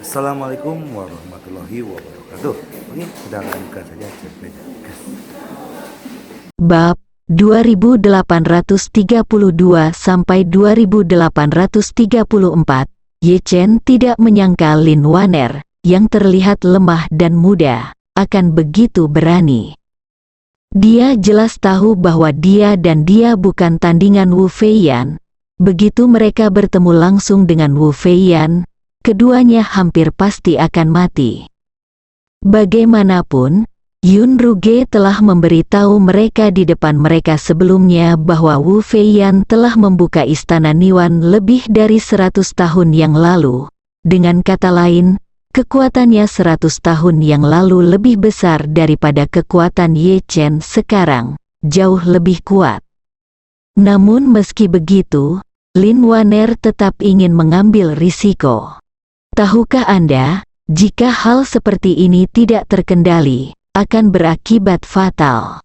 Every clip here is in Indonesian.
Assalamualaikum warahmatullahi wabarakatuh. Oke, kita lanjutkan saja cerita. Bab 2832 sampai 2834. Ye Chen tidak menyangka Lin Waner, yang terlihat lemah dan muda, akan begitu berani. Dia jelas tahu bahwa dia bukan tandingan Wu Feiyan. Begitu mereka bertemu langsung dengan Wu Feiyan, keduanya hampir pasti akan mati. Bagaimanapun, Yun Ruge telah memberitahu mereka di depan mereka sebelumnya bahwa Wu Feiyan telah membuka istana Niwan lebih dari 100 tahun yang lalu. Dengan kata lain, kekuatannya 100 tahun yang lalu lebih besar daripada kekuatan Ye Chen sekarang, jauh lebih kuat. Namun meski begitu, Lin Waner tetap ingin mengambil risiko. Tahukah Anda, jika hal seperti ini tidak terkendali, akan berakibat fatal.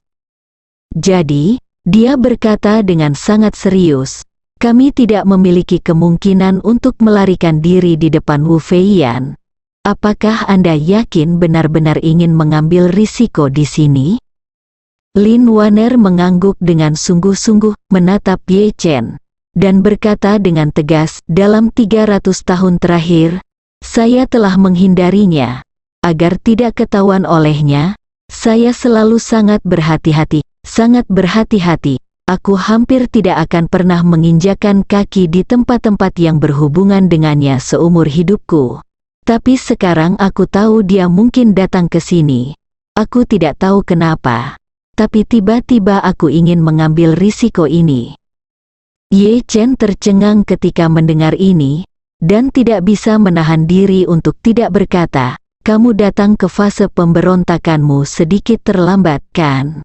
Jadi, dia berkata dengan sangat serius, kami tidak memiliki kemungkinan untuk melarikan diri di depan Wu Feiyan. Apakah Anda yakin benar-benar ingin mengambil risiko di sini? Lin Waner mengangguk dengan sungguh-sungguh menatap Ye Chen, dan berkata dengan tegas, dalam 300 tahun terakhir, saya telah menghindarinya. Agar tidak ketahuan olehnya, saya selalu sangat berhati-hati. Aku hampir tidak akan pernah menginjakan kaki di tempat-tempat yang berhubungan dengannya seumur hidupku. Tapi sekarang aku tahu dia mungkin datang ke sini. Aku tidak tahu kenapa. Tapi tiba-tiba aku ingin mengambil risiko ini. Ye Chen tercengang ketika mendengar ini, dan tidak bisa menahan diri untuk tidak berkata, kamu datang ke fase pemberontakanmu sedikit terlambat, kan?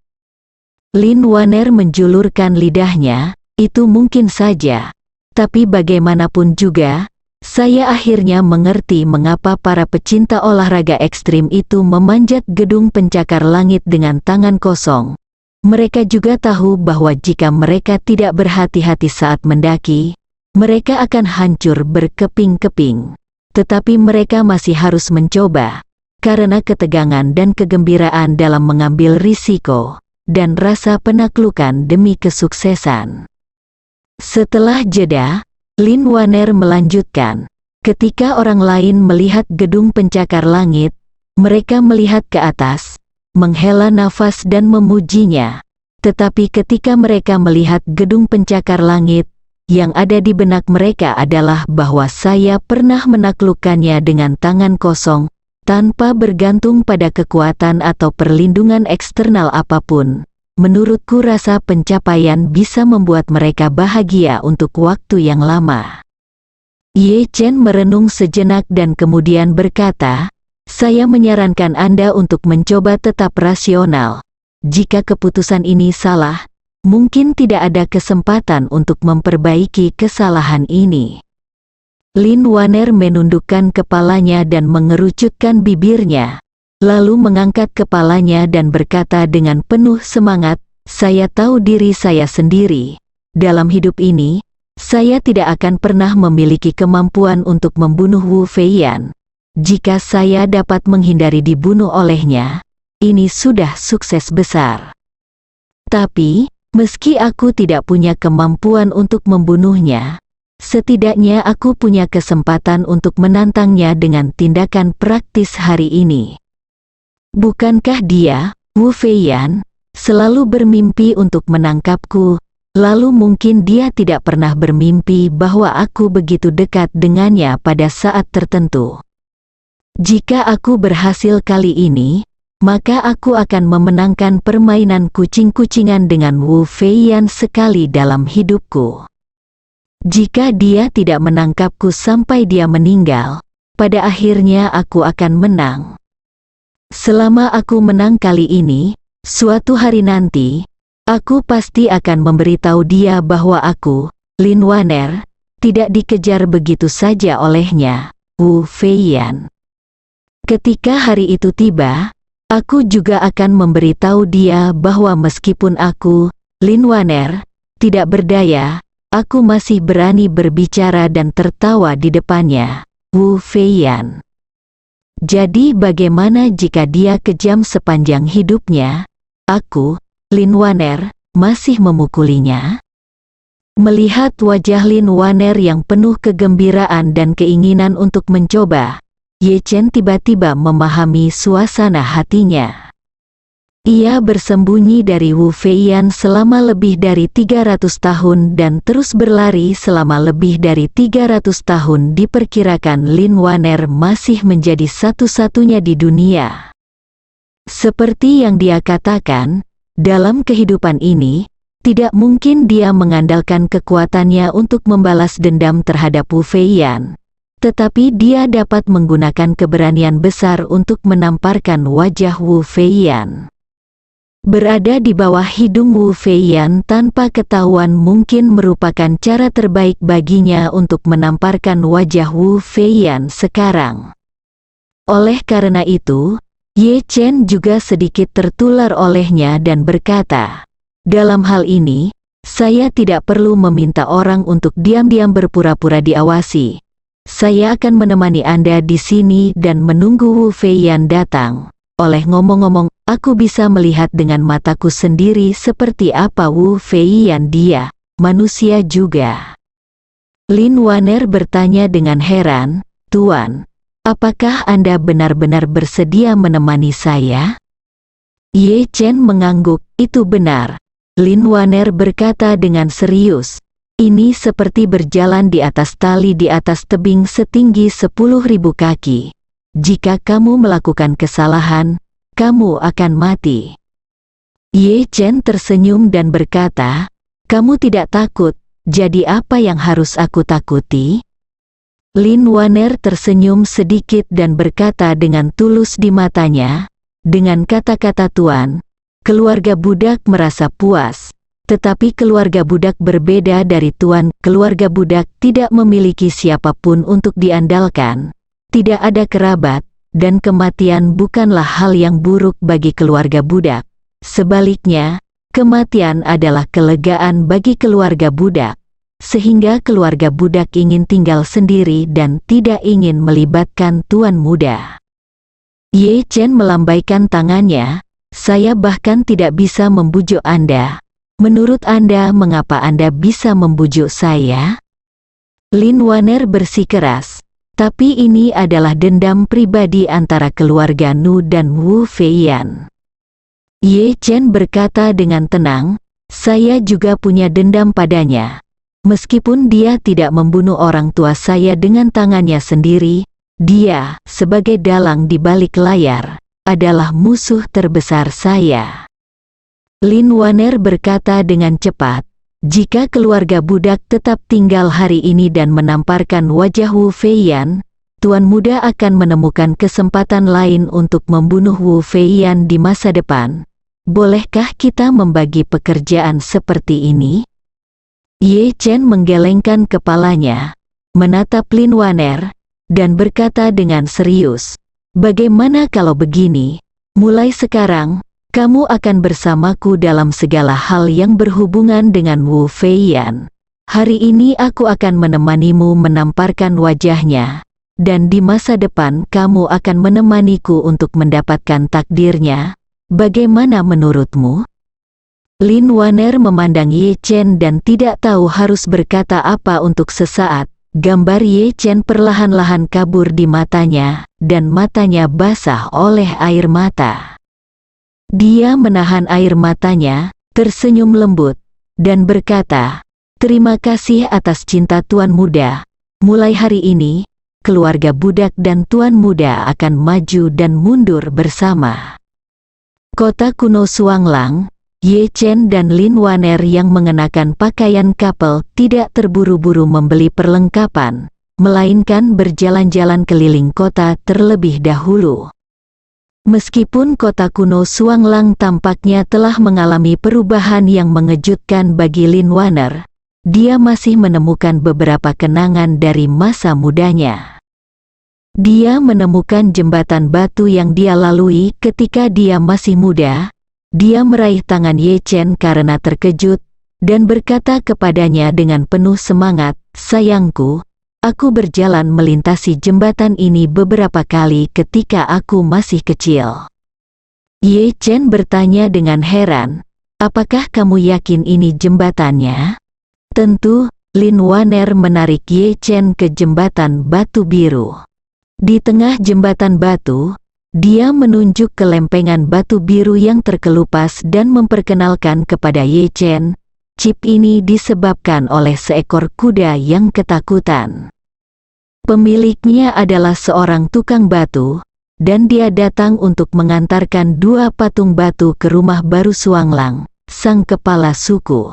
Lin Waner menjulurkan lidahnya, itu mungkin saja. Tapi bagaimanapun juga, saya akhirnya mengerti mengapa para pecinta olahraga ekstrim itu memanjat gedung pencakar langit dengan tangan kosong. Mereka juga tahu bahwa jika mereka tidak berhati-hati saat mendaki, mereka akan hancur berkeping-keping. Tetapi mereka masih harus mencoba, karena ketegangan dan kegembiraan dalam mengambil risiko, dan rasa penaklukan demi kesuksesan. Setelah jeda, Lin Waner melanjutkan, ketika orang lain melihat gedung pencakar langit, mereka melihat ke atas, menghela nafas dan memujinya. Tetapi ketika mereka melihat gedung pencakar langit, yang ada di benak mereka adalah bahwa saya pernah menaklukkannya dengan tangan kosong, tanpa bergantung pada kekuatan atau perlindungan eksternal apapun. Menurutku rasa pencapaian bisa membuat mereka bahagia untuk waktu yang lama. Ye Chen merenung sejenak dan kemudian berkata, saya menyarankan Anda untuk mencoba tetap rasional. Jika keputusan ini salah, mungkin tidak ada kesempatan untuk memperbaiki kesalahan ini. Lin Waner menundukkan kepalanya dan mengerucutkan bibirnya, lalu mengangkat kepalanya dan berkata dengan penuh semangat, saya tahu diri saya sendiri. Dalam hidup ini, saya tidak akan pernah memiliki kemampuan untuk membunuh Wu Feiyan. Jika saya dapat menghindari dibunuh olehnya, ini sudah sukses besar. Tapi, meski aku tidak punya kemampuan untuk membunuhnya, setidaknya aku punya kesempatan untuk menantangnya dengan tindakan praktis hari ini. Bukankah dia, Wu Feiyan, selalu bermimpi untuk menangkapku, lalu mungkin dia tidak pernah bermimpi bahwa aku begitu dekat dengannya pada saat tertentu. Jika aku berhasil kali ini, maka aku akan memenangkan permainan kucing-kucingan dengan Wu Feiyan sekali dalam hidupku. Jika dia tidak menangkapku sampai dia meninggal, pada akhirnya aku akan menang. Selama aku menang kali ini, suatu hari nanti, aku pasti akan memberitahu dia bahwa aku, Lin Waner, tidak dikejar begitu saja olehnya, Wu Feiyan. Ketika hari itu tiba, aku juga akan memberitahu dia bahwa meskipun aku, Lin Waner, tidak berdaya, aku masih berani berbicara dan tertawa di depannya, Wu Feiyan. Jadi bagaimana jika dia kejam sepanjang hidupnya? Aku, Lin Waner, masih memukulinya? Melihat wajah Lin Waner yang penuh kegembiraan dan keinginan untuk mencoba, Ye Chen tiba-tiba memahami suasana hatinya. Ia bersembunyi dari Wu Feiyan selama lebih dari 300 tahun dan terus berlari selama lebih dari 300 tahun. Diperkirakan Lin Waner masih menjadi satu-satunya di dunia. Seperti yang dia katakan, dalam kehidupan ini, tidak mungkin dia mengandalkan kekuatannya untuk membalas dendam terhadap Wu Feiyan. Tetapi dia dapat menggunakan keberanian besar untuk menamparkan wajah Wu Feiyan. Berada di bawah hidung Wu Feiyan tanpa ketahuan mungkin merupakan cara terbaik baginya untuk menamparkan wajah Wu Feiyan sekarang. Oleh karena itu, Ye Chen juga sedikit tertular olehnya dan berkata, "Dalam hal ini, saya tidak perlu meminta orang untuk diam-diam berpura-pura diawasi. Saya akan menemani Anda di sini dan menunggu Wu Feiyan datang. Oleh ngomong-ngomong, aku bisa melihat dengan mataku sendiri seperti apa Wu Feiyan dia, manusia juga." Lin Waner bertanya dengan heran, "Tuan, apakah Anda benar-benar bersedia menemani saya?" Ye Chen mengangguk, "Itu benar." Lin Waner berkata dengan serius, "Ini seperti berjalan di atas tali di atas tebing setinggi 10.000 kaki. Jika kamu melakukan kesalahan, kamu akan mati." Ye Chen tersenyum dan berkata, "Kamu tidak takut, jadi apa yang harus aku takuti?" Lin Waner tersenyum sedikit dan berkata dengan tulus di matanya, "Dengan kata-kata Tuan, keluarga budak merasa puas. Tetapi keluarga budak berbeda dari Tuan. Keluarga budak tidak memiliki siapapun untuk diandalkan. Tidak ada kerabat, dan kematian bukanlah hal yang buruk bagi keluarga budak. Sebaliknya, kematian adalah kelegaan bagi keluarga budak. Sehingga keluarga budak ingin tinggal sendiri dan tidak ingin melibatkan tuan muda." Ye Chen melambaikan tangannya, "Saya bahkan tidak bisa membujuk Anda. Menurut Anda, mengapa Anda bisa membujuk saya?" Lin Waner bersikeras, "Tapi ini adalah dendam pribadi antara keluarga Nu dan Wu Feiyan." Ye Chen berkata dengan tenang, "Saya juga punya dendam padanya. Meskipun dia tidak membunuh orang tua saya dengan tangannya sendiri, dia, sebagai dalang di balik layar, adalah musuh terbesar saya." Lin Waner berkata dengan cepat, "Jika keluarga budak tetap tinggal hari ini dan menamparkan wajah Wu Feiyan, Tuan Muda akan menemukan kesempatan lain untuk membunuh Wu Feiyan di masa depan. Bolehkah kita membagi pekerjaan seperti ini?" Ye Chen menggelengkan kepalanya, menatap Lin Waner, dan berkata dengan serius, "Bagaimana kalau begini? Mulai sekarang, kamu akan bersamaku dalam segala hal yang berhubungan dengan Wu Feiyan. Hari ini aku akan menemanimu menamparkan wajahnya, dan di masa depan kamu akan menemaniku untuk mendapatkan takdirnya. Bagaimana menurutmu?" Lin Waner memandang Ye Chen dan tidak tahu harus berkata apa untuk sesaat. Gambar Ye Chen perlahan-lahan kabur di matanya, dan matanya basah oleh air mata. Dia menahan air matanya, tersenyum lembut, dan berkata, "Terima kasih atas cinta Tuan Muda. Mulai hari ini, keluarga budak dan Tuan Muda akan maju dan mundur bersama." Kota kuno Suanglang, Ye Chen dan Lin Waner yang mengenakan pakaian kapel tidak terburu-buru membeli perlengkapan, melainkan berjalan-jalan keliling kota terlebih dahulu. Meskipun kota kuno Suanglang tampaknya telah mengalami perubahan yang mengejutkan bagi Lin Waner, dia masih menemukan beberapa kenangan dari masa mudanya. Dia menemukan jembatan batu yang dia lalui ketika dia masih muda. Dia meraih tangan Ye Chen karena terkejut, dan berkata kepadanya dengan penuh semangat, "Sayangku, Aku berjalan melintasi jembatan ini beberapa kali ketika aku masih kecil. Ye Chen bertanya dengan heran, apakah kamu yakin ini jembatannya? Tentu, Lin Waner menarik Ye Chen ke jembatan batu biru. Di tengah jembatan batu, dia menunjuk ke lempengan batu biru yang terkelupas dan memperkenalkan kepada Ye Chen. Chip ini disebabkan oleh seekor kuda yang ketakutan. Pemiliknya adalah seorang tukang batu, dan dia datang untuk mengantarkan 2 patung batu ke rumah baru Suanglang, sang kepala suku.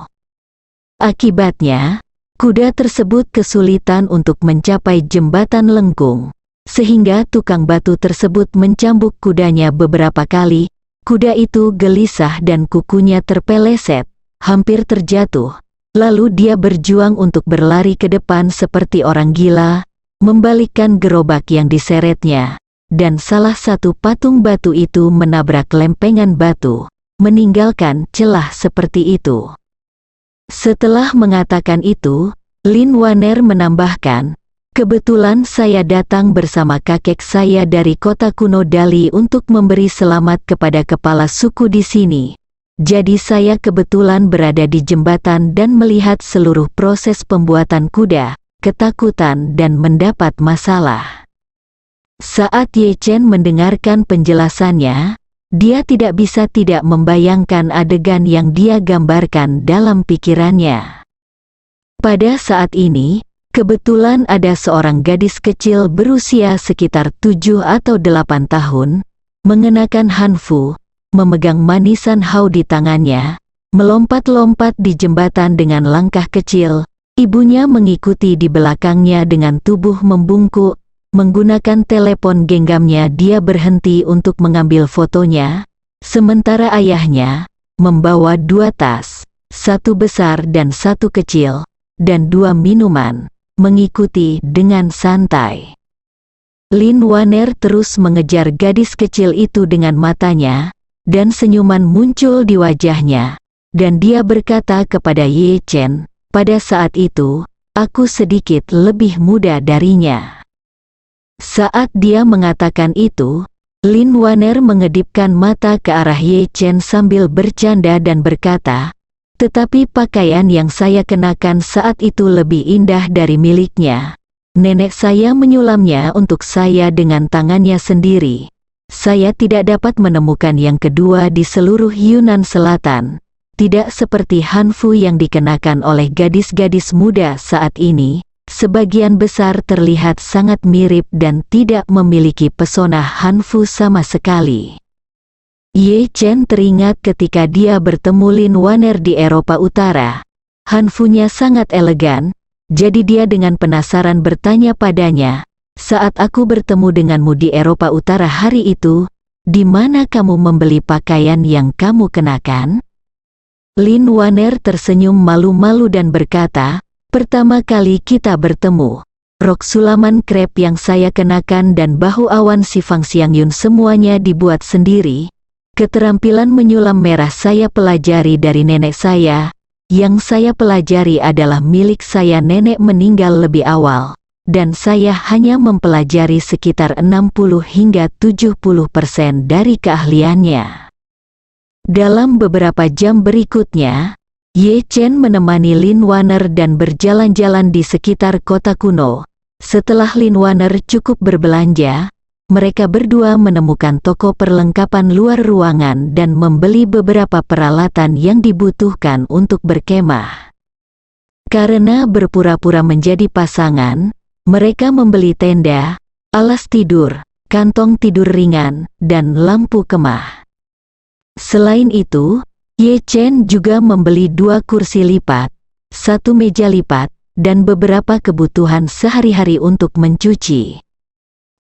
Akibatnya, kuda tersebut kesulitan untuk mencapai jembatan lengkung, sehingga tukang batu tersebut mencambuk kudanya beberapa kali. Kuda itu gelisah dan kukunya terpeleset, hampir terjatuh. Lalu dia berjuang untuk berlari ke depan seperti orang gila, membalikkan gerobak yang diseretnya, dan salah satu patung batu itu menabrak lempengan batu, meninggalkan celah seperti itu. Setelah mengatakan itu, Lin Waner menambahkan, kebetulan saya datang bersama kakek saya dari kota kuno Dali untuk memberi selamat kepada kepala suku di sini. Jadi saya kebetulan berada di jembatan dan melihat seluruh proses pembuatan kuda, ketakutan dan mendapat masalah. Saat Ye Chen mendengarkan penjelasannya, dia tidak bisa tidak membayangkan adegan yang dia gambarkan dalam pikirannya. Pada saat ini, kebetulan ada seorang gadis kecil berusia sekitar 7 atau 8 tahun, mengenakan hanfu, memegang manisan hau di tangannya, melompat-lompat di jembatan dengan langkah kecil. Ibunya mengikuti di belakangnya dengan tubuh membungkuk. Menggunakan telepon genggamnya dia berhenti untuk mengambil fotonya, sementara ayahnya membawa 2 tas, 1 besar dan 1 kecil, dan 2 minuman, mengikuti dengan santai. Lin Waner terus mengejar gadis kecil itu dengan matanya, dan senyuman muncul di wajahnya, dan dia berkata kepada Ye Chen, pada saat itu, aku sedikit lebih muda darinya. Saat dia mengatakan itu, Lin Waner mengedipkan mata ke arah Ye Chen sambil bercanda dan berkata, tetapi pakaian yang saya kenakan saat itu lebih indah dari miliknya. Nenek saya menyulamnya untuk saya dengan tangannya sendiri. Saya tidak dapat menemukan yang kedua di seluruh Yunnan Selatan, tidak seperti hanfu yang dikenakan oleh gadis-gadis muda saat ini. Sebagian besar terlihat sangat mirip dan tidak memiliki pesona hanfu sama sekali. Ye Chen teringat ketika dia bertemu Lin Waner di Eropa Utara. Hanfunya sangat elegan, jadi dia dengan penasaran bertanya padanya, saat aku bertemu denganmu di Eropa Utara hari itu, di mana kamu membeli pakaian yang kamu kenakan? Lin Waner tersenyum malu-malu dan berkata, pertama kali kita bertemu, rok sulaman krep yang saya kenakan dan bahu awan si Fang Xiangyun semuanya dibuat sendiri. Keterampilan menyulam merah saya pelajari dari nenek saya. Yang saya pelajari adalah milik saya, nenek meninggal lebih awal, dan saya hanya mempelajari sekitar 60 hingga 70% dari keahliannya. Dalam beberapa jam berikutnya, Ye Chen menemani Lin Waner dan berjalan-jalan di sekitar kota kuno. Setelah Lin Waner cukup berbelanja, mereka berdua menemukan toko perlengkapan luar ruangan dan membeli beberapa peralatan yang dibutuhkan untuk berkemah. Karena berpura-pura menjadi pasangan, mereka membeli tenda, alas tidur, kantong tidur ringan, dan lampu kemah. Selain itu, Ye Chen juga membeli 2 kursi lipat, 1 meja lipat, dan beberapa kebutuhan sehari-hari untuk mencuci.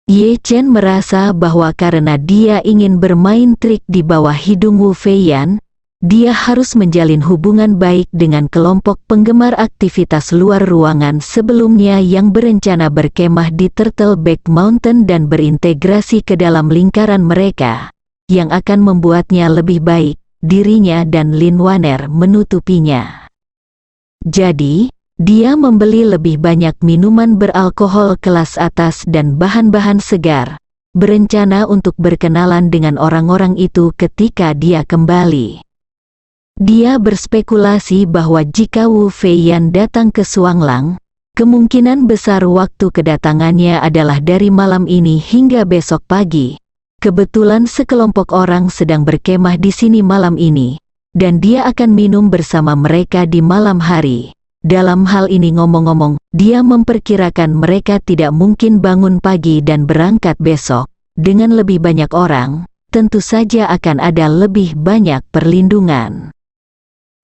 Ye Chen merasa bahwa karena dia ingin bermain trik di bawah hidung Wu Feiyan, dia harus menjalin hubungan baik dengan kelompok penggemar aktivitas luar ruangan sebelumnya yang berencana berkemah di Turtleback Mountain dan berintegrasi ke dalam lingkaran mereka, yang akan membuatnya lebih baik. Dirinya dan Lin Waner menutupinya. Jadi, Dia membeli lebih banyak minuman beralkohol kelas atas dan bahan-bahan segar, berencana untuk berkenalan dengan orang-orang itu ketika dia kembali. Dia berspekulasi bahwa jika Wu Feiyan datang ke Suanglang, kemungkinan besar waktu kedatangannya adalah dari malam ini hingga besok pagi. Kebetulan sekelompok orang sedang berkemah di sini malam ini, dan dia akan minum bersama mereka di malam hari. Dalam hal ini ngomong-ngomong, dia memperkirakan mereka tidak mungkin bangun pagi dan berangkat besok. Dengan lebih banyak orang, tentu saja akan ada lebih banyak perlindungan.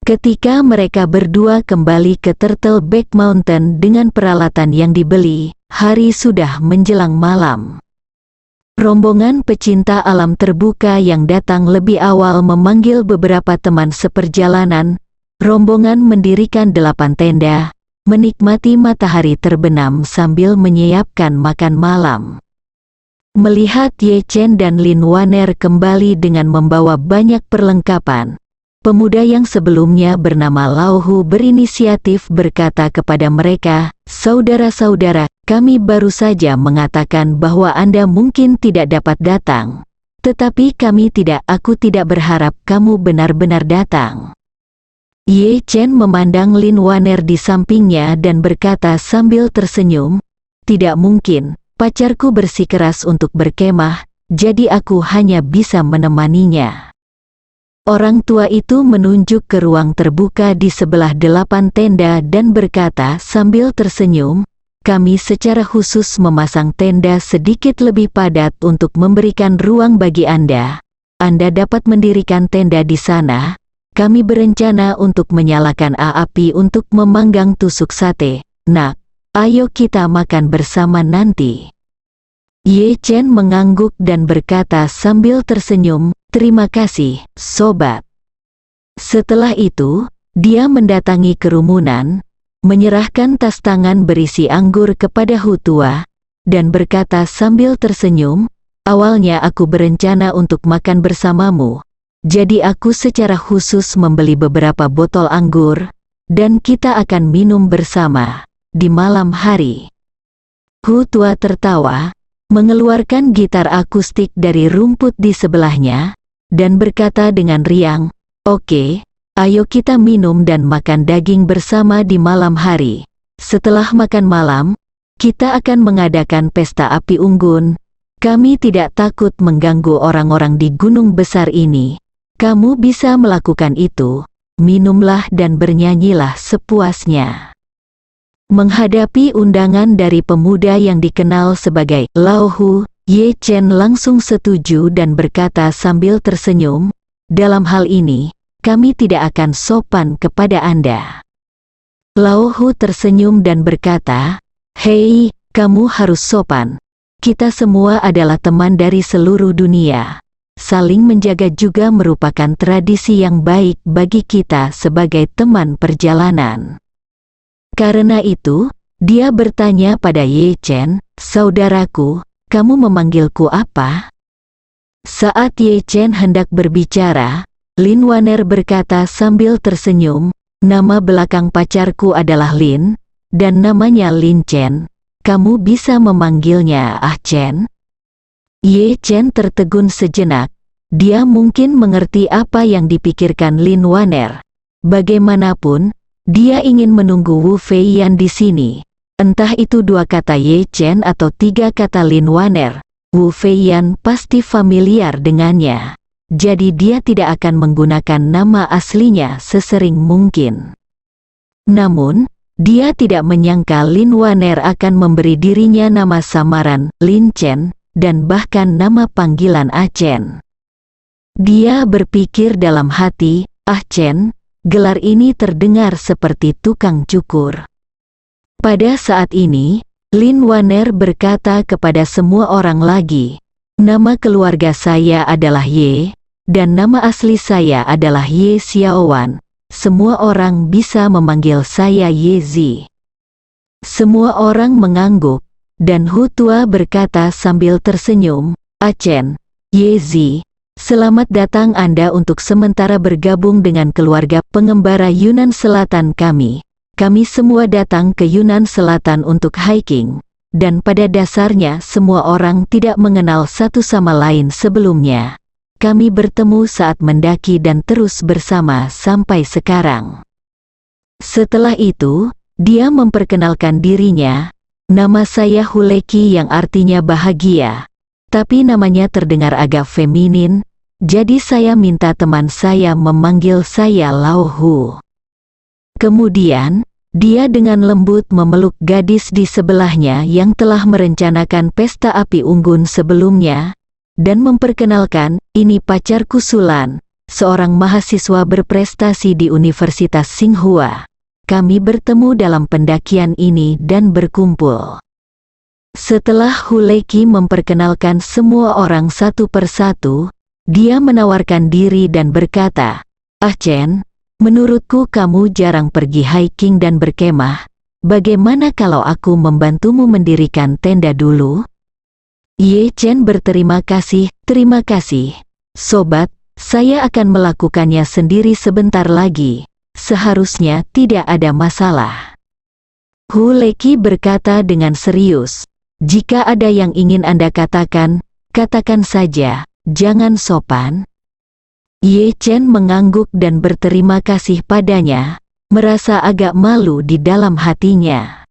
Ketika mereka berdua kembali ke Turtle Back Mountain dengan peralatan yang dibeli, hari sudah menjelang malam. Rombongan pecinta alam terbuka yang datang lebih awal memanggil beberapa teman seperjalanan. Rombongan mendirikan 8 tenda, menikmati matahari terbenam sambil menyiapkan makan malam. Melihat Ye Chen dan Lin Waner kembali dengan membawa banyak perlengkapan, pemuda yang sebelumnya bernama Lao Hu berinisiatif berkata kepada mereka, "Saudara-saudara, kami baru saja mengatakan bahwa Anda mungkin tidak dapat datang. Tetapi aku tidak berharap kamu benar-benar datang." Ye Chen memandang Lin Waner di sampingnya dan berkata sambil tersenyum, "Tidak mungkin, pacarku bersikeras untuk berkemah, jadi aku hanya bisa menemaninya." Orang tua itu menunjuk ke ruang terbuka di sebelah 8 tenda dan berkata sambil tersenyum, "Kami secara khusus memasang tenda sedikit lebih padat untuk memberikan ruang bagi Anda. Anda dapat mendirikan tenda di sana. Kami berencana untuk menyalakan api untuk memanggang tusuk sate. Nak, ayo kita makan bersama nanti." Ye Chen mengangguk dan berkata sambil tersenyum, "Terima kasih, sobat." Setelah itu, dia mendatangi kerumunan, menyerahkan tas tangan berisi anggur kepada Hu Tua, dan berkata sambil tersenyum, "Awalnya aku berencana untuk makan bersamamu. Jadi aku secara khusus membeli beberapa botol anggur, dan kita akan minum bersama di malam hari." Hu Tua tertawa, mengeluarkan gitar akustik dari rumput di sebelahnya, dan berkata dengan riang, "Oke, ayo kita minum dan makan daging bersama di malam hari. Setelah makan malam, kita akan mengadakan pesta api unggun. Kami tidak takut mengganggu orang-orang di gunung besar ini. Kamu bisa melakukan itu, minumlah dan bernyanyilah sepuasnya." Menghadapi undangan dari pemuda yang dikenal sebagai Lao Hu, Ye Chen langsung setuju dan berkata sambil tersenyum, "Dalam hal ini, kami tidak akan sopan kepada Anda." Lao Hu tersenyum dan berkata, "Hei, kamu harus sopan. Kita semua adalah teman dari seluruh dunia. Saling menjaga juga merupakan tradisi yang baik bagi kita sebagai teman perjalanan." Karena itu, dia bertanya pada Ye Chen, "Saudaraku, kamu memanggilku apa?" Saat Ye Chen hendak berbicara, Lin Waner berkata sambil tersenyum, "Nama belakang pacarku adalah Lin, dan namanya Lin Chen. Kamu bisa memanggilnya Ah Chen?" Ye Chen tertegun sejenak. Dia mungkin mengerti apa yang dipikirkan Lin Waner. Bagaimanapun, dia ingin menunggu Wu Feiyan di sini. Entah itu 2 kata Ye Chen atau 3 kata Lin Waner, Wu Feiyan pasti familiar dengannya. Jadi dia tidak akan menggunakan nama aslinya sesering mungkin. Namun, dia tidak menyangka Lin Waner akan memberi dirinya nama samaran, Lin Chen, dan bahkan nama panggilan Ah Chen. Dia berpikir dalam hati, "Ah Chen, gelar ini terdengar seperti tukang cukur." Pada saat ini, Lin Waner berkata kepada semua orang lagi, "Nama keluarga saya adalah Ye, dan nama asli saya adalah Ye Xiaowan. Semua orang bisa memanggil saya Ye Zi." Semua orang mengangguk, dan Hu Tua berkata sambil tersenyum, "Ah Chen, Ye Zi, selamat datang Anda untuk sementara bergabung dengan keluarga pengembara Yunan Selatan kami. kami semua datang ke Yunan Selatan untuk hiking, dan pada dasarnya semua orang tidak mengenal satu sama lain sebelumnya. Kami bertemu saat mendaki dan terus bersama sampai sekarang. Setelah itu, dia memperkenalkan dirinya. Nama saya Huleki yang artinya bahagia, tapi namanya terdengar agak feminin, jadi saya minta teman saya memanggil saya Lauhu. Kemudian, dia dengan lembut memeluk gadis di sebelahnya yang telah merencanakan pesta api unggun sebelumnya, dan memperkenalkan, ini pacarku Sulan, seorang mahasiswa berprestasi di Universitas Tsinghua. Kami bertemu dalam pendakian ini dan berkumpul. Setelah Huleki memperkenalkan semua orang satu persatu, dia menawarkan diri dan berkata, "Ah Chen, menurutku kamu jarang pergi hiking dan berkemah. Bagaimana kalau aku membantumu mendirikan tenda dulu?" Ye Chen berterima kasih, "Terima kasih, sobat, saya akan melakukannya sendiri sebentar lagi. Seharusnya tidak ada masalah." Huleki berkata dengan serius, "Jika ada yang ingin Anda katakan, katakan saja, jangan sopan." Ye Chen mengangguk dan berterima kasih padanya, merasa agak malu di dalam hatinya.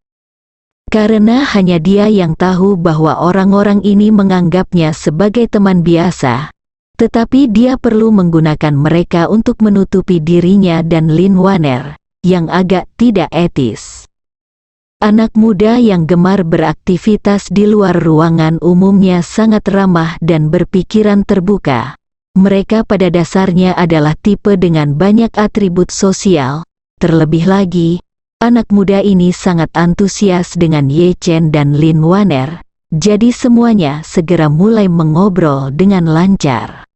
Karena hanya dia yang tahu bahwa orang-orang ini menganggapnya sebagai teman biasa, tetapi dia perlu menggunakan mereka untuk menutupi dirinya dan Lin Waner, yang agak tidak etis. Anak muda yang gemar beraktivitas di luar ruangan umumnya sangat ramah dan berpikiran terbuka. Mereka pada dasarnya adalah tipe dengan banyak atribut sosial. Terlebih lagi, anak muda ini sangat antusias dengan Ye Chen dan Lin Waner, jadi semuanya segera mulai mengobrol dengan lancar.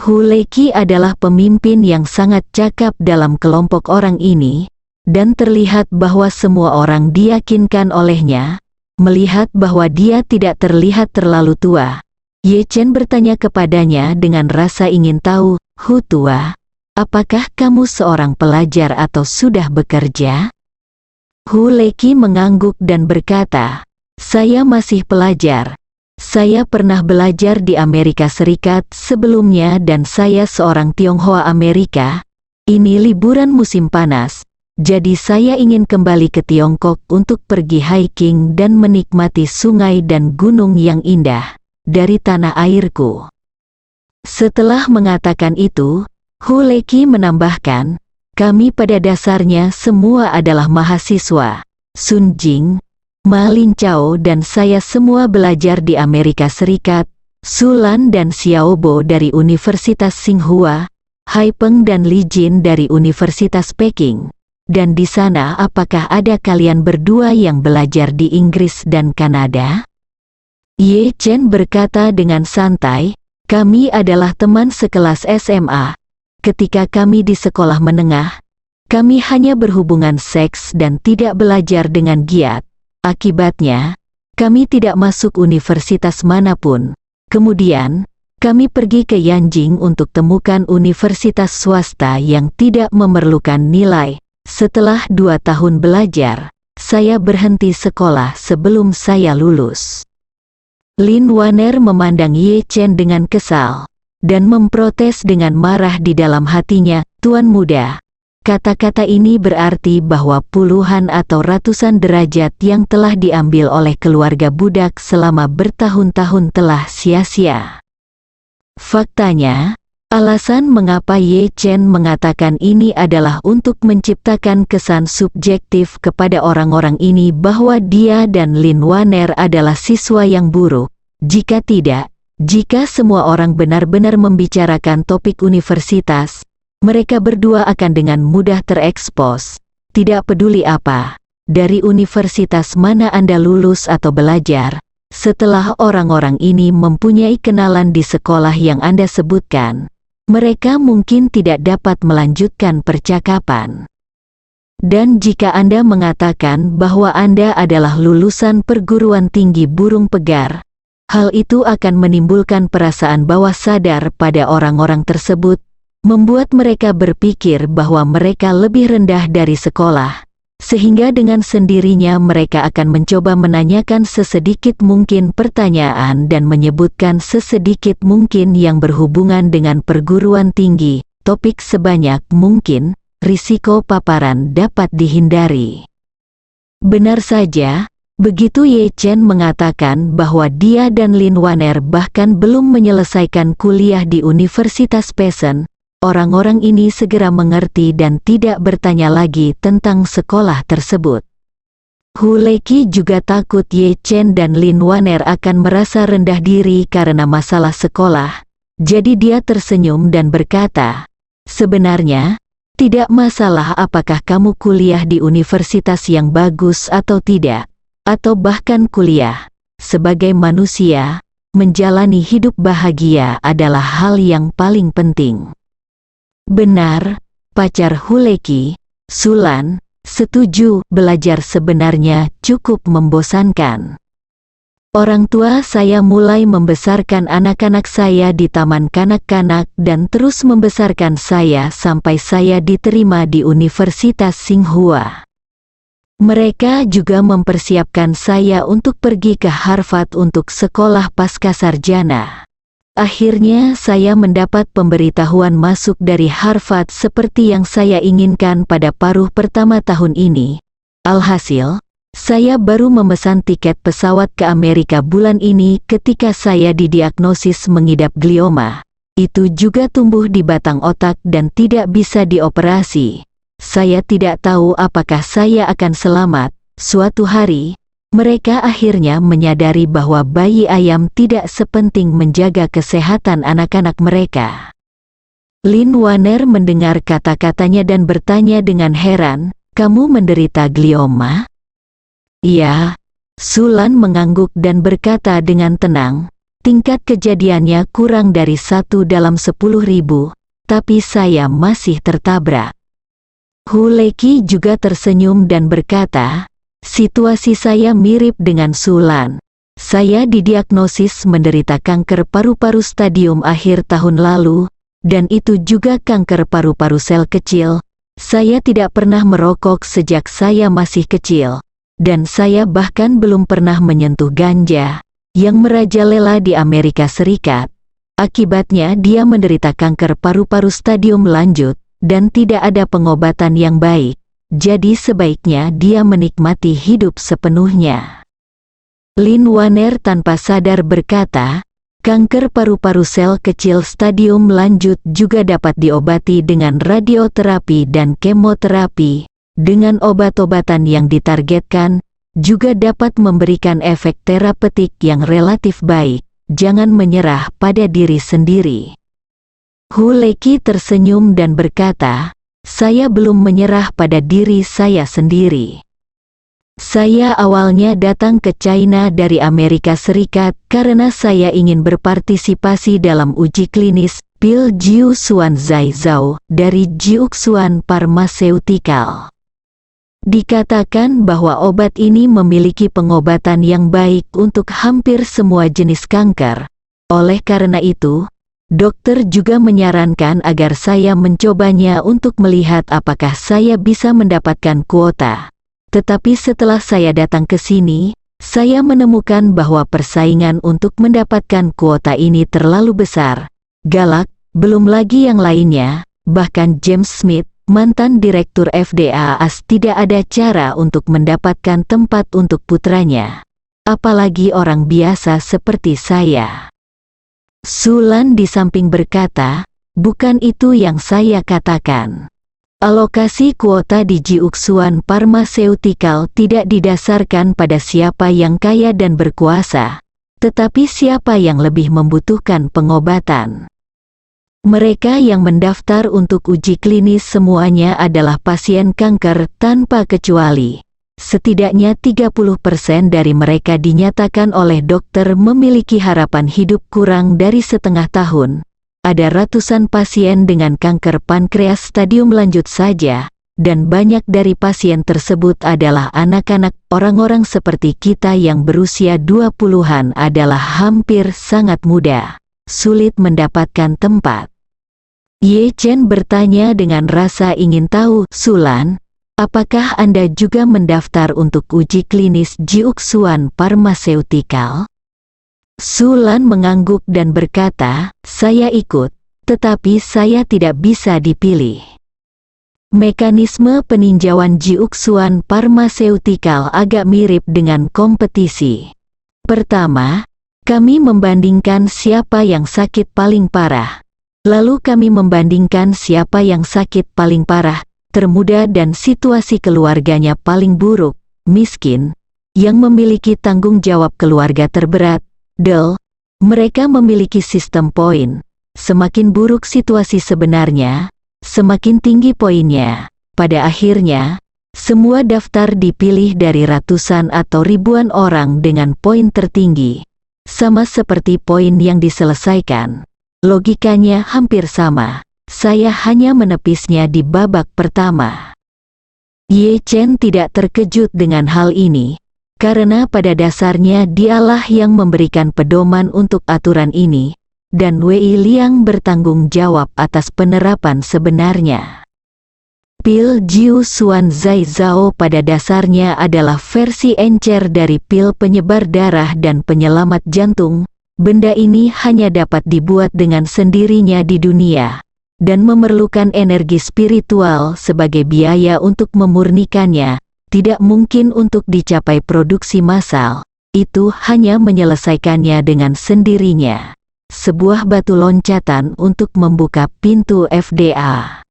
Huleki adalah pemimpin yang sangat cakap dalam kelompok orang ini, dan terlihat bahwa semua orang diyakinkan olehnya. Melihat bahwa dia tidak terlihat terlalu tua, Ye Chen bertanya kepadanya dengan rasa ingin tahu, "Hu tua, apakah kamu seorang pelajar atau sudah bekerja?" Huleki mengangguk dan berkata, "Saya masih pelajar. Saya pernah belajar di Amerika Serikat sebelumnya dan saya seorang Tionghoa Amerika. Ini liburan musim panas, jadi saya ingin kembali ke Tiongkok untuk pergi hiking dan menikmati sungai dan gunung yang indah dari tanah airku." Setelah mengatakan itu, Huleki menambahkan, "Kami pada dasarnya semua adalah mahasiswa. Sun Jing, Ma Lin Chao dan saya semua belajar di Amerika Serikat, Sulan dan Xiaobo dari Universitas Tsinghua, Hai Peng dan Li Jin dari Universitas Peking. Dan di sana apakah ada kalian berdua yang belajar di Inggris dan Kanada?" Ye Chen berkata dengan santai, "Kami adalah teman sekelas SMA. Ketika kami di sekolah menengah, kami hanya berhubungan seks dan tidak belajar dengan giat. Akibatnya, kami tidak masuk universitas manapun. Kemudian, kami pergi ke Yanjing untuk temukan universitas swasta yang tidak memerlukan nilai. Setelah 2 tahun belajar, saya berhenti sekolah sebelum saya lulus." Lin Waner memandang Ye Chen dengan kesal, dan memprotes dengan marah di dalam hatinya, "Tuan muda, kata-kata ini berarti bahwa puluhan atau ratusan derajat yang telah diambil oleh keluarga budak selama bertahun-tahun telah sia-sia." Faktanya, alasan mengapa Ye Chen mengatakan ini adalah untuk menciptakan kesan subjektif kepada orang-orang ini bahwa dia dan Lin Waner adalah siswa yang buruk. Jika tidak, jika semua orang benar-benar membicarakan topik universitas, mereka berdua akan dengan mudah terekspos. Tidak peduli apa, dari universitas mana Anda lulus atau belajar, setelah orang-orang ini mempunyai kenalan di sekolah yang Anda sebutkan, mereka mungkin tidak dapat melanjutkan percakapan. Dan jika Anda mengatakan bahwa Anda adalah lulusan perguruan tinggi burung pegar, hal itu akan menimbulkan perasaan bawah sadar pada orang-orang tersebut, membuat mereka berpikir bahwa mereka lebih rendah dari sekolah, sehingga dengan sendirinya mereka akan mencoba menanyakan sesedikit mungkin pertanyaan dan menyebutkan sesedikit mungkin yang berhubungan dengan perguruan tinggi, topik sebanyak mungkin, risiko paparan dapat dihindari. Benar saja, begitu Ye Chen mengatakan bahwa dia dan Lin Waner bahkan belum menyelesaikan kuliah di Universitas Peisen, orang-orang ini segera mengerti dan tidak bertanya lagi tentang sekolah tersebut. Hu Leki juga takut Ye Chen dan Lin Waner akan merasa rendah diri karena masalah sekolah, jadi dia tersenyum dan berkata, "Sebenarnya, tidak masalah apakah kamu kuliah di universitas yang bagus atau tidak, atau bahkan kuliah. Sebagai manusia, menjalani hidup bahagia adalah hal yang paling penting." Benar, pacar Hu Leki, Sulan, setuju. Belajar sebenarnya cukup membosankan. Orang tua saya mulai membesarkan anak-anak saya di taman kanak-kanak dan terus membesarkan saya sampai saya diterima di Universitas Tsinghua. Mereka juga mempersiapkan saya untuk pergi ke Harvard untuk sekolah pascasarjana. Akhirnya saya mendapat pemberitahuan masuk dari Harvard seperti yang saya inginkan pada paruh pertama tahun ini. Alhasil, saya baru memesan tiket pesawat ke Amerika bulan ini ketika saya didiagnosis mengidap glioma. Itu juga tumbuh di batang otak dan tidak bisa dioperasi. Saya tidak tahu apakah saya akan selamat. Suatu hari, mereka akhirnya menyadari bahwa bayi ayam tidak sepenting menjaga kesehatan anak-anak mereka. Lin Waner mendengar kata-katanya dan bertanya dengan heran, "Kamu menderita glioma?" "Iya." Sulan mengangguk dan berkata dengan tenang, "Tingkat kejadiannya kurang dari 1 dalam 10.000, tapi saya masih tertabrak." Hu Leki juga tersenyum dan berkata, "Situasi saya mirip dengan Sulan. Saya didiagnosis menderita kanker paru-paru stadium akhir tahun lalu, dan itu juga kanker paru-paru sel kecil. Saya tidak pernah merokok sejak saya masih kecil, dan saya bahkan belum pernah menyentuh ganja, yang merajalela di Amerika Serikat. Akibatnya dia menderita kanker paru-paru stadium lanjut, dan tidak ada pengobatan yang baik. Jadi sebaiknya dia menikmati hidup sepenuhnya." Lin Waner tanpa sadar berkata, "Kanker paru-paru sel kecil stadium lanjut juga dapat diobati dengan radioterapi dan kemoterapi. Dengan obat-obatan yang ditargetkan, juga dapat memberikan efek terapeutik yang relatif baik. Jangan menyerah pada diri sendiri." Hu Leki tersenyum dan berkata, "Saya belum menyerah pada diri saya sendiri. Saya awalnya datang ke China dari Amerika Serikat karena saya ingin berpartisipasi dalam uji klinis pil Jiuxuan Zhaizhou dari Jiuxuan Pharmaceutical. Dikatakan bahwa obat ini memiliki pengobatan yang baik untuk hampir semua jenis kanker. Oleh karena itu, dokter juga menyarankan agar saya mencobanya untuk melihat apakah saya bisa mendapatkan kuota. Tetapi setelah saya datang ke sini, saya menemukan bahwa persaingan untuk mendapatkan kuota ini terlalu besar. Galak, belum lagi yang lainnya, bahkan James Smith, mantan direktur FDA tidak ada cara untuk mendapatkan tempat untuk putranya. Apalagi orang biasa seperti saya." Sulan di samping berkata, "Bukan itu yang saya katakan. Alokasi kuota di Jiuxuan Pharmaceutical tidak didasarkan pada siapa yang kaya dan berkuasa, tetapi siapa yang lebih membutuhkan pengobatan. Mereka yang mendaftar untuk uji klinis semuanya adalah pasien kanker tanpa kecuali. Setidaknya 30% dari mereka dinyatakan oleh dokter memiliki harapan hidup kurang dari setengah tahun. Ada ratusan pasien dengan kanker pankreas stadium lanjut saja, dan banyak dari pasien tersebut adalah anak-anak. Orang-orang seperti kita yang berusia 20-an adalah hampir sangat muda, sulit mendapatkan tempat." Ye Chen bertanya dengan rasa ingin tahu, "Sulan, Apakah Anda juga mendaftar untuk uji klinis Jiuxuan Pharmaceutical? Sulan mengangguk dan berkata, saya ikut, tetapi saya tidak bisa dipilih. Mekanisme peninjauan Jiuxuan Pharmaceutical agak mirip dengan kompetisi. Pertama, kami membandingkan siapa yang sakit paling parah. Lalu kami membandingkan siapa yang sakit paling parah, termuda dan situasi keluarganya paling buruk, miskin, yang memiliki tanggung jawab keluarga terberat. Mereka memiliki sistem poin. Semakin buruk situasi sebenarnya, semakin tinggi poinnya. Pada akhirnya, semua daftar dipilih dari ratusan atau ribuan orang dengan poin tertinggi. Sama seperti poin yang diselesaikan. Logikanya hampir sama. Saya hanya menepisnya di babak pertama. Ye Chen tidak terkejut dengan hal ini. Karena pada dasarnya dialah yang memberikan pedoman untuk aturan ini, dan Wei Liang bertanggung jawab atas penerapan sebenarnya. Pil Jiu Xuan Zai Zhao pada dasarnya adalah versi encer dari pil penyebar darah dan penyelamat jantung. Benda ini hanya dapat dibuat dengan sendirinya di dunia, dan memerlukan energi spiritual sebagai biaya untuk memurnikannya. Tidak mungkin untuk dicapai produksi massal, itu hanya menyelesaikannya dengan sendirinya. Sebuah batu loncatan untuk membuka pintu FDA.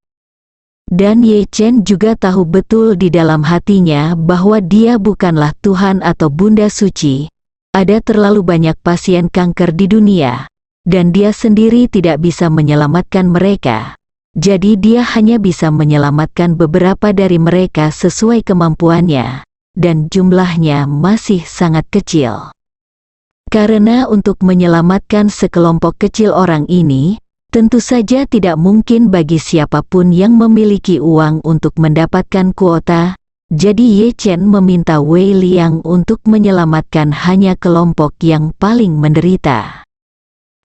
Dan Ye Chen juga tahu betul di dalam hatinya bahwa dia bukanlah Tuhan atau Bunda Suci. Ada terlalu banyak pasien kanker di dunia, dan dia sendiri tidak bisa menyelamatkan mereka. Jadi dia hanya bisa menyelamatkan beberapa dari mereka sesuai kemampuannya, dan jumlahnya masih sangat kecil. Karena untuk menyelamatkan sekelompok kecil orang ini, tentu saja tidak mungkin bagi siapapun yang memiliki uang untuk mendapatkan kuota, jadi Ye Chen meminta Wei Liang untuk menyelamatkan hanya kelompok yang paling menderita.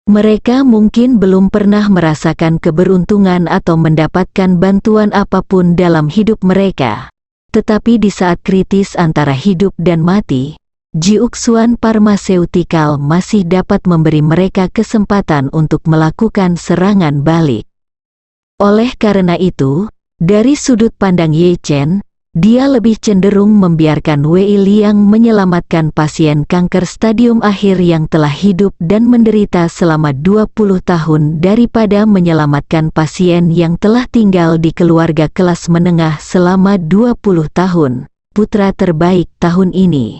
Mereka mungkin belum pernah merasakan keberuntungan atau mendapatkan bantuan apapun dalam hidup mereka. Tetapi di saat kritis antara hidup dan mati, Jiuxuan Pharmaceutical masih dapat memberi mereka kesempatan untuk melakukan serangan balik. Oleh karena itu, dari sudut pandang Ye Chen, dia lebih cenderung membiarkan Wei Liang menyelamatkan pasien kanker stadium akhir yang telah hidup dan menderita selama 20 tahun daripada menyelamatkan pasien yang telah tinggal di keluarga kelas menengah selama 20 tahun, putra terbaik tahun ini.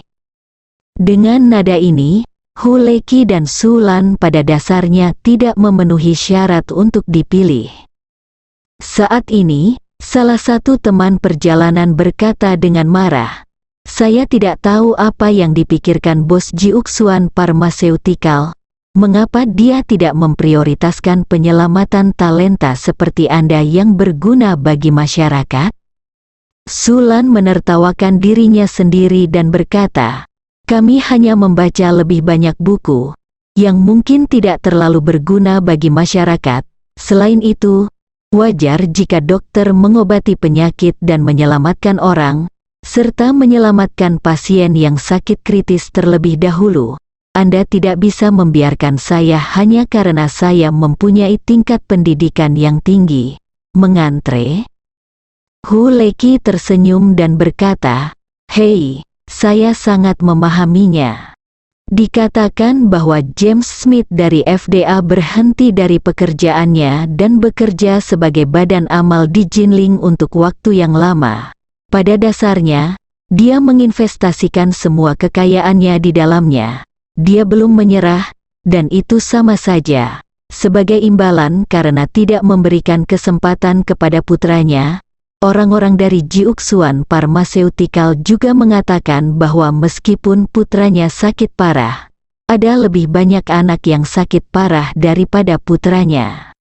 Dengan nada ini, Hu Leki dan Su Lan pada dasarnya tidak memenuhi syarat untuk dipilih. Saat ini, salah satu teman perjalanan berkata dengan marah, saya tidak tahu apa yang dipikirkan bos Jiuxuan Pharmaceutical. Mengapa dia tidak memprioritaskan penyelamatan talenta seperti Anda yang berguna bagi masyarakat? Sulan menertawakan dirinya sendiri dan berkata, kami hanya membaca lebih banyak buku, yang mungkin tidak terlalu berguna bagi masyarakat. Selain itu, wajar jika dokter mengobati penyakit dan menyelamatkan orang, serta menyelamatkan pasien yang sakit kritis terlebih dahulu. Anda tidak bisa membiarkan saya hanya karena saya mempunyai tingkat pendidikan yang tinggi mengantre. Hu Leki tersenyum dan berkata, hei, saya sangat memahaminya. Dikatakan bahwa James Smith dari FDA berhenti dari pekerjaannya dan bekerja sebagai badan amal di Jinling untuk waktu yang lama. Pada dasarnya, dia menginvestasikan semua kekayaannya di dalamnya. Dia belum menyerah, dan itu sama saja. Sebagai imbalan karena tidak memberikan kesempatan kepada putranya, orang-orang dari Jiuxuan Pharmaceutical juga mengatakan bahwa meskipun putranya sakit parah, ada lebih banyak anak yang sakit parah daripada putranya.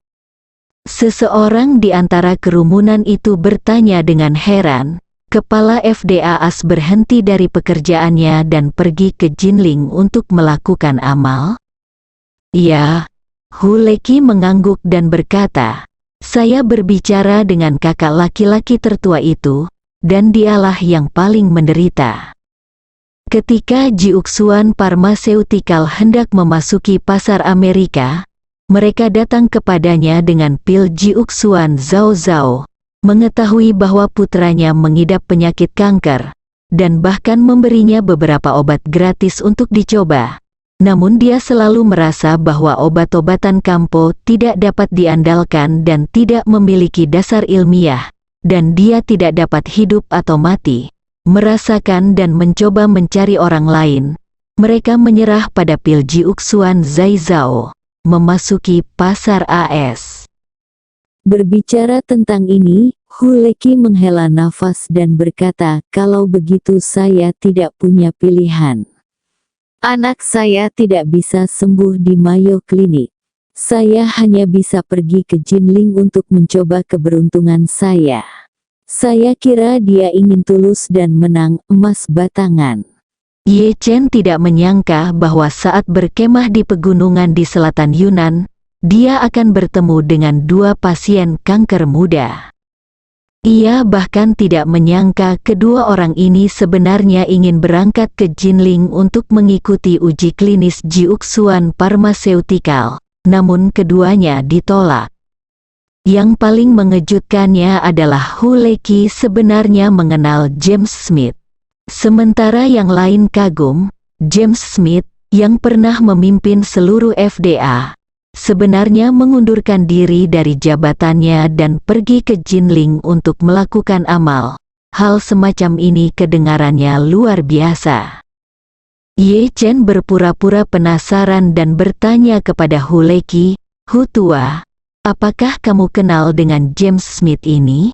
Seseorang di antara kerumunan itu bertanya dengan heran, kepala FDA AS berhenti dari pekerjaannya dan pergi ke Jinling untuk melakukan amal? Ya, Hu Leki mengangguk dan berkata, saya berbicara dengan kakak laki-laki tertua itu, dan dialah yang paling menderita. Ketika Jiuxuan Pharmaceutical hendak memasuki pasar Amerika, mereka datang kepadanya dengan pil Jiuxuan Zhao Zhao, mengetahui bahwa putranya mengidap penyakit kanker, dan bahkan memberinya beberapa obat gratis untuk dicoba. Namun dia selalu merasa bahwa obat-obatan Kampo tidak dapat diandalkan dan tidak memiliki dasar ilmiah, dan dia tidak dapat hidup atau mati, merasakan dan mencoba mencari orang lain. Mereka menyerah pada pil Jiuxuan Zai Zhao, memasuki pasar AS. Berbicara tentang ini, Huleki menghela nafas dan berkata, kalau begitu saya tidak punya pilihan. Anak saya tidak bisa sembuh di Mayo Clinic. Saya hanya bisa pergi ke Jinling untuk mencoba keberuntungan saya. Saya kira dia ingin tulus dan menang emas batangan. Ye Chen tidak menyangka bahwa saat berkemah di pegunungan di selatan Yunan, dia akan bertemu dengan dua pasien kanker muda. Ia bahkan tidak menyangka kedua orang ini sebenarnya ingin berangkat ke Jinling untuk mengikuti uji klinis Jiuxuan Pharmaceutical, namun keduanya ditolak. Yang paling mengejutkannya adalah Huleki sebenarnya mengenal James Smith. Sementara yang lain kagum, James Smith, yang pernah memimpin seluruh FDA, sebenarnya mengundurkan diri dari jabatannya dan pergi ke Jinling untuk melakukan amal. Hal semacam ini kedengarannya luar biasa. Ye Chen berpura-pura penasaran dan bertanya kepada Huleki, "Hutua, apakah kamu kenal dengan James Smith ini?"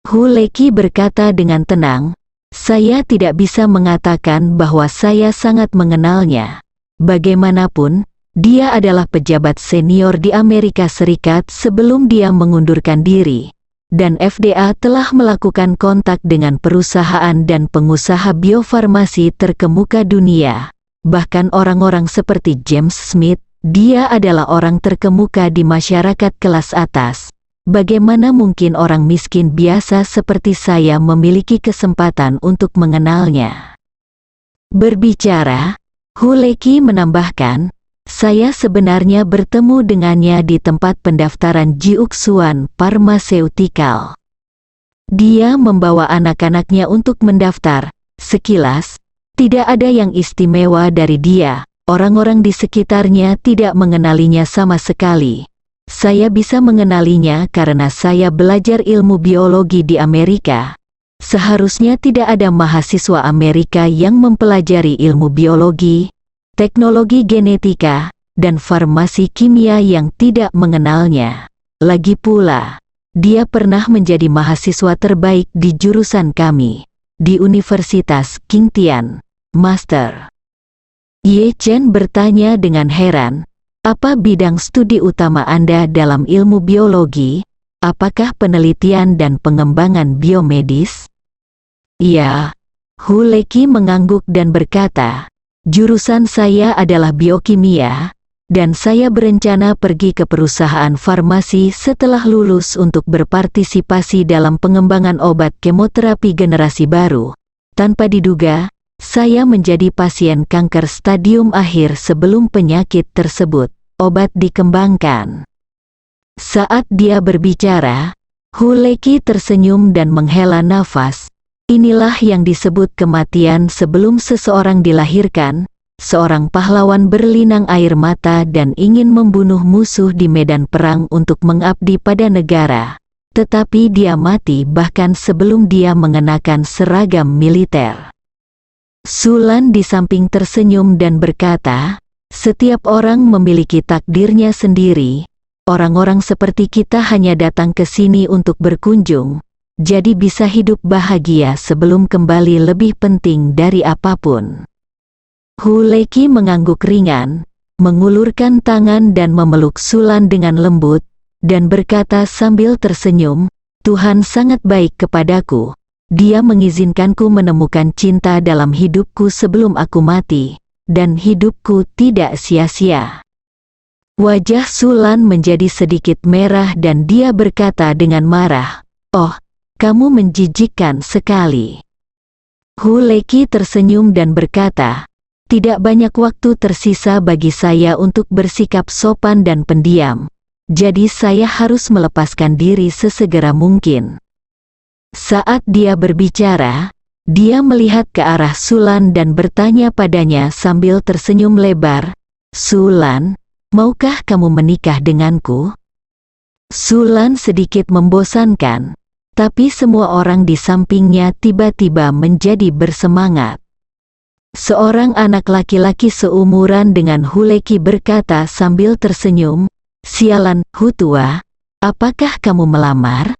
Huleki berkata dengan tenang, "Saya tidak bisa mengatakan bahwa saya sangat mengenalnya. Bagaimanapun, dia adalah pejabat senior di Amerika Serikat sebelum dia mengundurkan diri, dan FDA telah melakukan kontak dengan perusahaan dan pengusaha biofarmasi terkemuka dunia. Bahkan orang-orang seperti James Smith, dia adalah orang terkemuka di masyarakat kelas atas. Bagaimana mungkin orang miskin biasa seperti saya memiliki kesempatan untuk mengenalnya?" Berbicara, Huleki menambahkan, "Saya sebenarnya bertemu dengannya di tempat pendaftaran Jiuxuan Pharmaceutical. Dia membawa anak-anaknya untuk mendaftar. Sekilas, tidak ada yang istimewa dari dia. Orang-orang di sekitarnya tidak mengenalinya sama sekali. Saya bisa mengenalinya karena saya belajar ilmu biologi di Amerika. Seharusnya tidak ada mahasiswa Amerika yang mempelajari ilmu biologi, teknologi genetika, dan farmasi kimia yang tidak mengenalnya. Lagi pula, dia pernah menjadi mahasiswa terbaik di jurusan kami, di Universitas Qingtian, Master." Ye Chen bertanya dengan heran, "Apa bidang studi utama Anda dalam ilmu biologi? Apakah penelitian dan pengembangan biomedis?" "Ya." Huleki mengangguk dan berkata, "Jurusan saya adalah biokimia, dan saya berencana pergi ke perusahaan farmasi setelah lulus untuk berpartisipasi dalam pengembangan obat kemoterapi generasi baru." Tanpa diduga, saya menjadi pasien kanker stadium akhir sebelum penyakit tersebut, obat dikembangkan. Saat dia berbicara, Huleki tersenyum dan menghela nafas. Inilah yang disebut kematian sebelum seseorang dilahirkan. Seorang pahlawan berlinang air mata dan ingin membunuh musuh di medan perang untuk mengabdi pada negara. Tetapi dia mati bahkan sebelum dia mengenakan seragam militer. Sulan di samping tersenyum dan berkata, "Setiap orang memiliki takdirnya sendiri. Orang-orang seperti kita hanya datang ke sini untuk berkunjung. Jadi bisa hidup bahagia sebelum kembali lebih penting dari apapun." Huleki mengangguk ringan, mengulurkan tangan dan memeluk Sulan dengan lembut, dan berkata sambil tersenyum, "Tuhan sangat baik kepadaku. Dia mengizinkanku menemukan cinta dalam hidupku sebelum aku mati, dan hidupku tidak sia-sia." Wajah Sulan menjadi sedikit merah dan dia berkata dengan marah, "Oh, kamu menjijikkan sekali. Hu Leki tersenyum dan berkata, tidak banyak waktu tersisa bagi saya untuk bersikap sopan dan pendiam, jadi saya harus melepaskan diri sesegera mungkin. Saat dia berbicara, dia melihat ke arah Sulan dan bertanya padanya sambil tersenyum lebar, Sulan, maukah kamu menikah denganku? Sulan sedikit membosankan, tapi semua orang di sampingnya tiba-tiba menjadi bersemangat. Seorang anak laki-laki seumuran dengan Hu Leki berkata sambil tersenyum, sialan, Hu tua, apakah kamu melamar?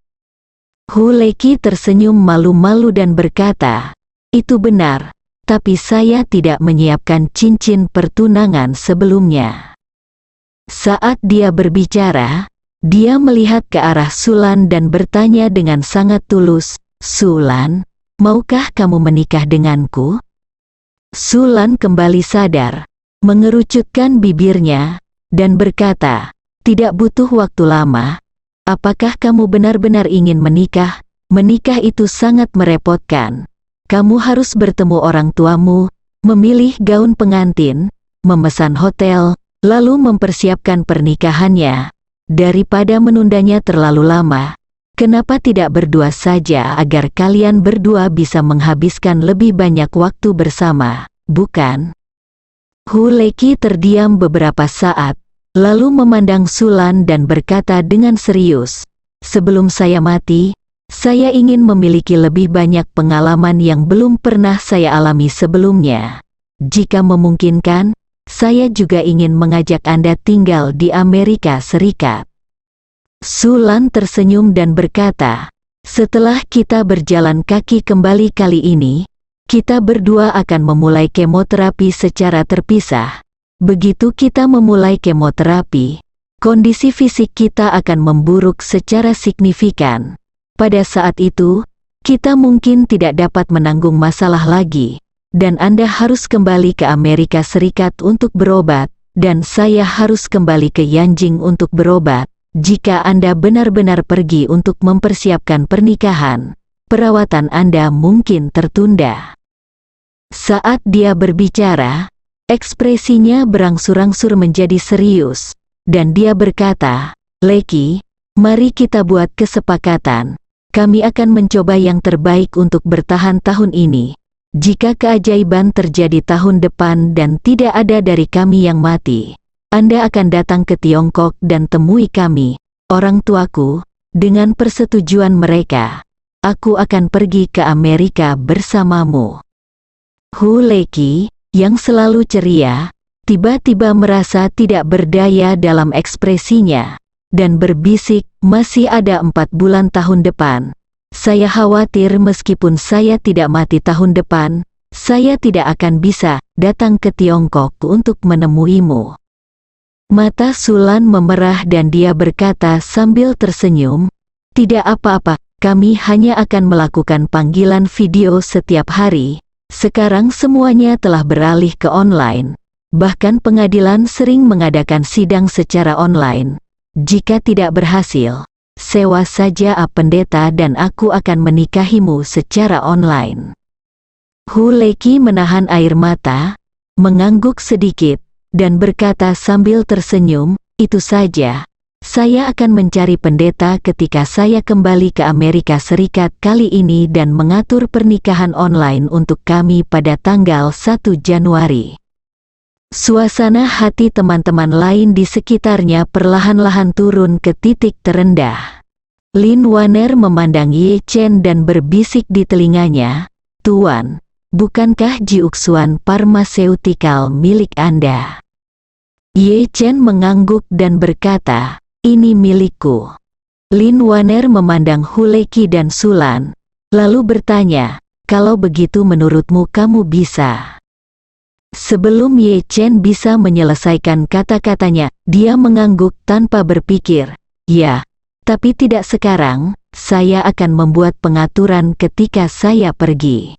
Hu Leki tersenyum malu-malu dan berkata, itu benar, tapi saya tidak menyiapkan cincin pertunangan sebelumnya. Saat dia berbicara, dia melihat ke arah Sulan dan bertanya dengan sangat tulus, Sulan, maukah kamu menikah denganku? Sulan kembali sadar, mengerucutkan bibirnya, dan berkata, tidak butuh waktu lama. Apakah kamu benar-benar ingin menikah? Menikah itu sangat merepotkan. Kamu harus bertemu orang tuamu, memilih gaun pengantin, memesan hotel, lalu mempersiapkan pernikahannya. Daripada menundanya terlalu lama, kenapa tidak berdua saja agar kalian berdua bisa menghabiskan lebih banyak waktu bersama, bukan? Hu Leki terdiam beberapa saat, lalu memandang Sulan dan berkata dengan serius, sebelum saya mati, saya ingin memiliki lebih banyak pengalaman yang belum pernah saya alami sebelumnya. Jika memungkinkan, saya juga ingin mengajak Anda tinggal di Amerika Serikat. Sulan tersenyum dan berkata, setelah kita berjalan kaki kembali kali ini, kita berdua akan memulai kemoterapi secara terpisah. Begitu kita memulai kemoterapi, kondisi fisik kita akan memburuk secara signifikan. Pada saat itu, kita mungkin tidak dapat menanggung masalah lagi, dan Anda harus kembali ke Amerika Serikat untuk berobat, dan saya harus kembali ke Yanjing untuk berobat. Jika Anda benar-benar pergi untuk mempersiapkan pernikahan, perawatan Anda mungkin tertunda. Saat dia berbicara, ekspresinya berangsur-angsur menjadi serius, dan dia berkata, Leki, mari kita buat kesepakatan. Kami akan mencoba yang terbaik untuk bertahan tahun ini. Jika keajaiban terjadi tahun depan dan tidak ada dari kami yang mati, Anda akan datang ke Tiongkok dan temui kami, orang tuaku. Dengan persetujuan mereka, aku akan pergi ke Amerika bersamamu. Hu Leki, yang selalu ceria, tiba-tiba merasa tidak berdaya dalam ekspresinya, dan berbisik, masih ada 4 bulan tahun depan. Saya khawatir meskipun saya tidak mati tahun depan, saya tidak akan bisa datang ke Tiongkok untuk menemuimu. Mata Sulan memerah dan dia berkata sambil tersenyum, tidak apa-apa, kami hanya akan melakukan panggilan video setiap hari. Sekarang semuanya telah beralih ke online. Bahkan pengadilan sering mengadakan sidang secara online. Jika tidak berhasil, sewa saja pendeta dan aku akan menikahimu secara online. Hu Leki menahan air mata, mengangguk sedikit, dan berkata sambil tersenyum, itu saja. Saya akan mencari pendeta ketika saya kembali ke Amerika Serikat kali ini dan mengatur pernikahan online untuk kami pada tanggal 1 Januari. Suasana hati teman-teman lain di sekitarnya perlahan-lahan turun ke titik terendah. Lin Waner memandang Ye Chen dan berbisik di telinganya, Tuan, bukankah Jiuxuan Pharmaceutical milik Anda? Ye Chen mengangguk dan berkata, ini milikku. Lin Waner memandang Hu Leki dan Sulan, lalu bertanya, kalau begitu menurutmu kamu bisa? Sebelum Ye Chen bisa menyelesaikan kata-katanya, dia mengangguk tanpa berpikir, ya, tapi tidak sekarang, saya akan membuat pengaturan ketika saya pergi.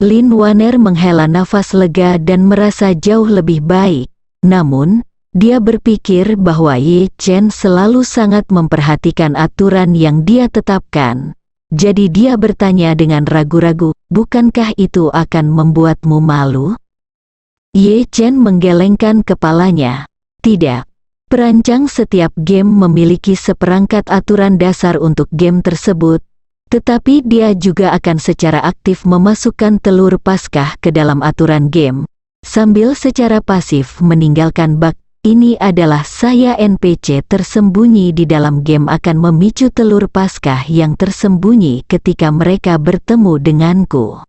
Lin Waner menghela nafas lega dan merasa jauh lebih baik, namun, dia berpikir bahwa Ye Chen selalu sangat memperhatikan aturan yang dia tetapkan. Jadi dia bertanya dengan ragu-ragu, bukankah itu akan membuatmu malu? Ye Chen menggelengkan kepalanya. Tidak. Perancang setiap game memiliki seperangkat aturan dasar untuk game tersebut, tetapi dia juga akan secara aktif memasukkan telur Paskah ke dalam aturan game, sambil secara pasif meninggalkan bug. Ini adalah saya NPC tersembunyi di dalam game akan memicu telur Paskah yang tersembunyi ketika mereka bertemu denganku.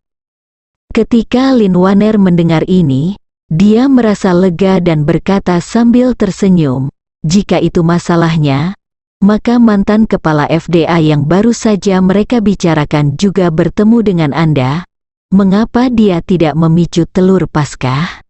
Ketika Lin Waner mendengar ini, dia merasa lega dan berkata sambil tersenyum, jika itu masalahnya, maka mantan kepala FDA yang baru saja mereka bicarakan juga bertemu dengan Anda. Mengapa dia tidak memicu telur Paskah?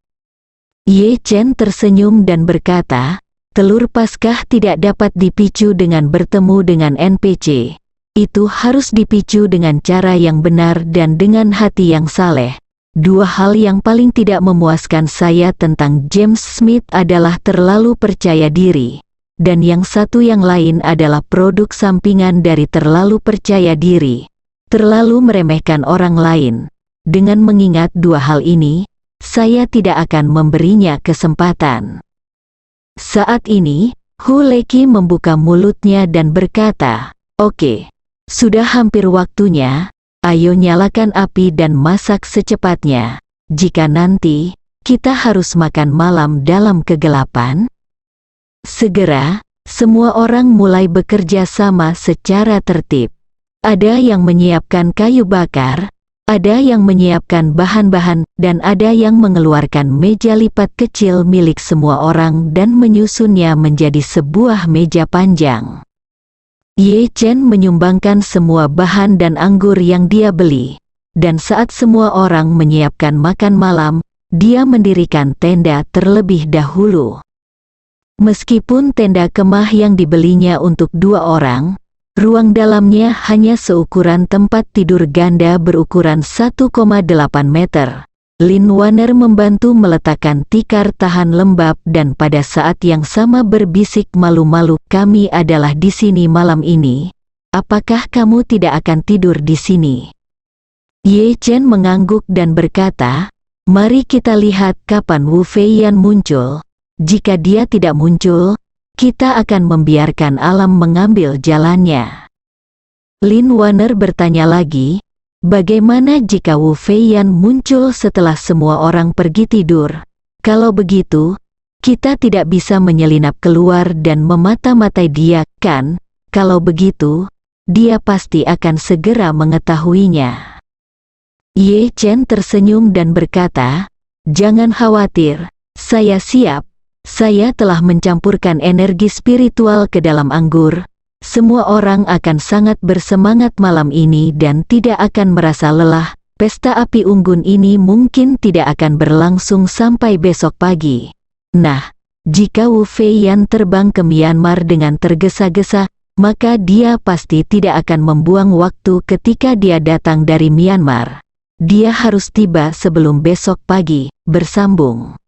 Ye Chen tersenyum dan berkata, telur Paskah tidak dapat dipicu dengan bertemu dengan NPC. Itu harus dipicu dengan cara yang benar dan dengan hati yang saleh. Dua hal yang paling tidak memuaskan saya tentang James Smith adalah terlalu percaya diri, dan yang satu yang lain adalah produk sampingan dari terlalu percaya diri, terlalu meremehkan orang lain. Dengan mengingat dua hal ini, saya tidak akan memberinya kesempatan. Saat ini, Hu Leki membuka mulutnya dan berkata, "Oke, sudah hampir waktunya, ayo nyalakan api dan masak secepatnya. Jika nanti, kita harus makan malam dalam kegelapan." Segera, semua orang mulai bekerja sama secara tertib. Ada yang menyiapkan kayu bakar, ada yang menyiapkan bahan-bahan, dan ada yang mengeluarkan meja lipat kecil milik semua orang dan menyusunnya menjadi sebuah meja panjang. Ye Chen menyumbangkan semua bahan dan anggur yang dia beli, dan saat semua orang menyiapkan makan malam, dia mendirikan tenda terlebih dahulu. Meskipun tenda kemah yang dibelinya untuk 2 orang, ruang dalamnya hanya seukuran tempat tidur ganda berukuran 1,8 meter. Lin Waner membantu meletakkan tikar tahan lembab dan pada saat yang sama berbisik malu-malu, "Kami adalah di sini malam ini. Apakah kamu tidak akan tidur di sini?" Ye Chen mengangguk dan berkata, "Mari kita lihat kapan Wu Feiyan muncul. Jika dia tidak muncul, kita akan membiarkan alam mengambil jalannya." Lin Waner bertanya lagi, "Bagaimana jika Wu Feiyan muncul setelah semua orang pergi tidur? Kalau begitu, kita tidak bisa menyelinap keluar dan memata-matai dia, kan? Kalau begitu, dia pasti akan segera mengetahuinya." Ye Chen tersenyum dan berkata, "Jangan khawatir, saya siap. Saya telah mencampurkan energi spiritual ke dalam anggur. Semua orang akan sangat bersemangat malam ini dan tidak akan merasa lelah. Pesta api unggun ini mungkin tidak akan berlangsung sampai besok pagi. Nah, jika Wu Feiyan terbang ke Myanmar dengan tergesa-gesa, maka dia pasti tidak akan membuang waktu ketika dia datang dari Myanmar. Dia harus tiba sebelum besok pagi." Bersambung.